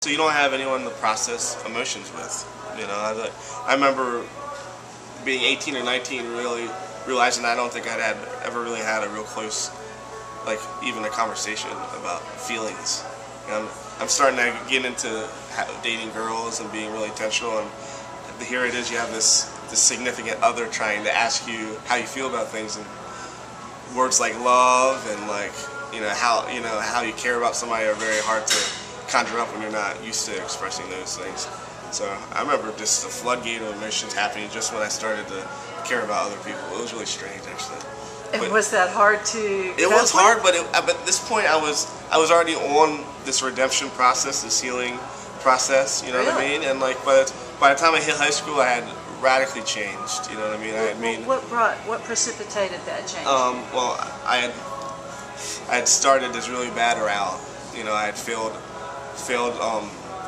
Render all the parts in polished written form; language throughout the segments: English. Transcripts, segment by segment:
So you don't have anyone to process emotions with. You know, I remember being 18 or 19, really realizing I don't think I'd ever really had a real close, like even a conversation about feelings. I'm starting to get into dating girls and being really intentional, and here it is, you have this significant other trying to ask you how you feel about things, and words like love and like how you care about somebody are very hard to conjure up when you're not used to expressing those things. So I remember just a floodgate of emotions happening just when I started to care about other people. It was really strange, actually. And was that hard to? It was hard, but at this point I was already on this redemption process, this healing process. You know what I mean? And like by the time I hit high school, I had radically changed. You know what I mean? What precipitated that change? Well, I had started this really bad route. You know, I had failed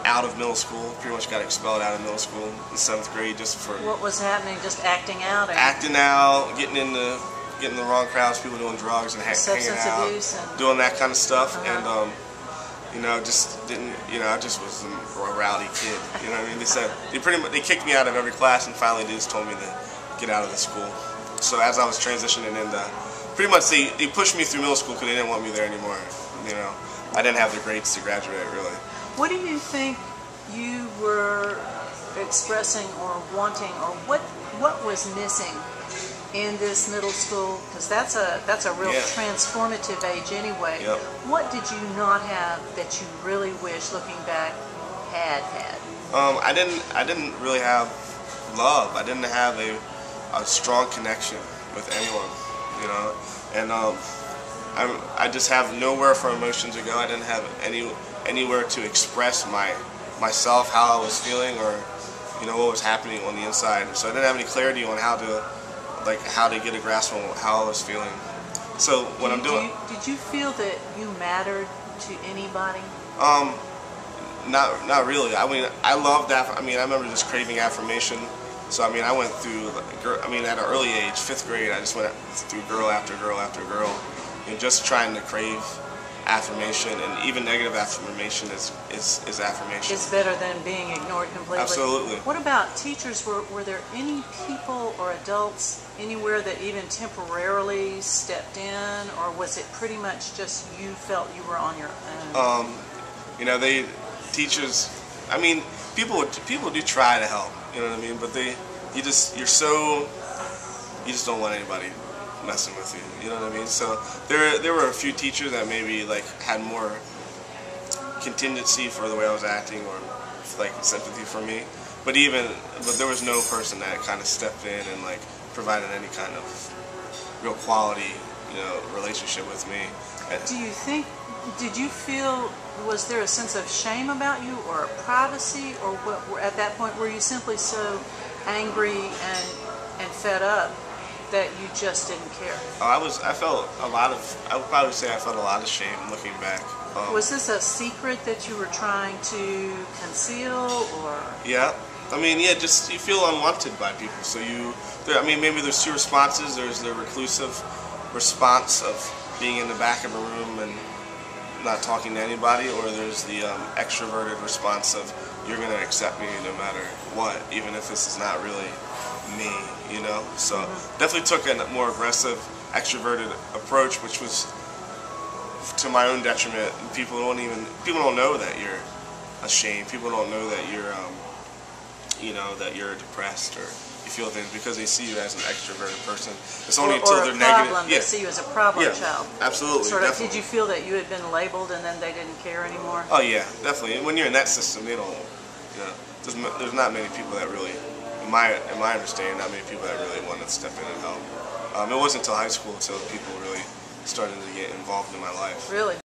out of middle school. Pretty much got expelled out of middle school in 7th grade just for. What was happening? Just acting out. Acting out, getting in the wrong crowds, people doing drugs and hanging out, abuse and doing that kind of stuff, and you know, just didn't. You know, I just was a rowdy kid. You know what I mean? They kicked me out of every class, and finally they just told me to get out of the school. So as I was transitioning into, pretty much they pushed me through middle school because they didn't want me there anymore. You know, I didn't have the grades to graduate really. What do you think you were expressing or wanting, or what was missing in this middle school? Because that's a real transformative age anyway. Yep. What did you not have that you really wish, looking back, had? I didn't really have love. I didn't have a strong connection with anyone. You know, and I just have nowhere for emotions to go. I didn't have anywhere to express myself, how I was feeling, or what was happening on the inside. So I didn't have any clarity on how to get a grasp on how I was feeling. So what I'm doing. Did you feel that you mattered to anybody? Not really. I mean, I loved that. I mean, I remember just craving affirmation. So I mean, I went through. At an early age, 5th grade, I just went through girl after girl after girl, just trying to crave affirmation, and even negative affirmation is affirmation. It's better than being ignored completely. Absolutely. What about teachers? Were there any people or adults anywhere that even temporarily stepped in, or was it pretty much just you felt you were on your own? Teachers. I mean, people do try to help. You know what I mean? But you just don't want anybody messing with you. You know what I mean? So there were a few teachers that maybe had more contingency for the way I was acting, or sympathy for me. But there was no person that kind of stepped in and provided any kind of real quality relationship with me. Did you feel, was there a sense of shame about you, or a privacy, or what, at that point were you simply so angry and fed up that you just didn't care? I would probably say I felt a lot of shame looking back. Was this a secret that you were trying to conceal, or? Yeah. I mean, just you feel unwanted by people. So maybe there's two responses. There's the reclusive response of being in the back of a room and not talking to anybody, or there's the extroverted response of you're going to accept me no matter what, even if this is not really me, So definitely took a more aggressive, extroverted approach, which was to my own detriment. People don't know that you're ashamed. People don't know that you're that you're depressed or you feel things, because they see you as an extroverted person. It's only until they're negative. They see you as a problem child. Absolutely. Did you feel that you had been labeled and then they didn't care anymore? Oh yeah, definitely. When you're in that system, they don't. There's not many people that really, in my understanding, not many people that really want to step in and help. It wasn't until high school until people really started to get involved in my life. Really?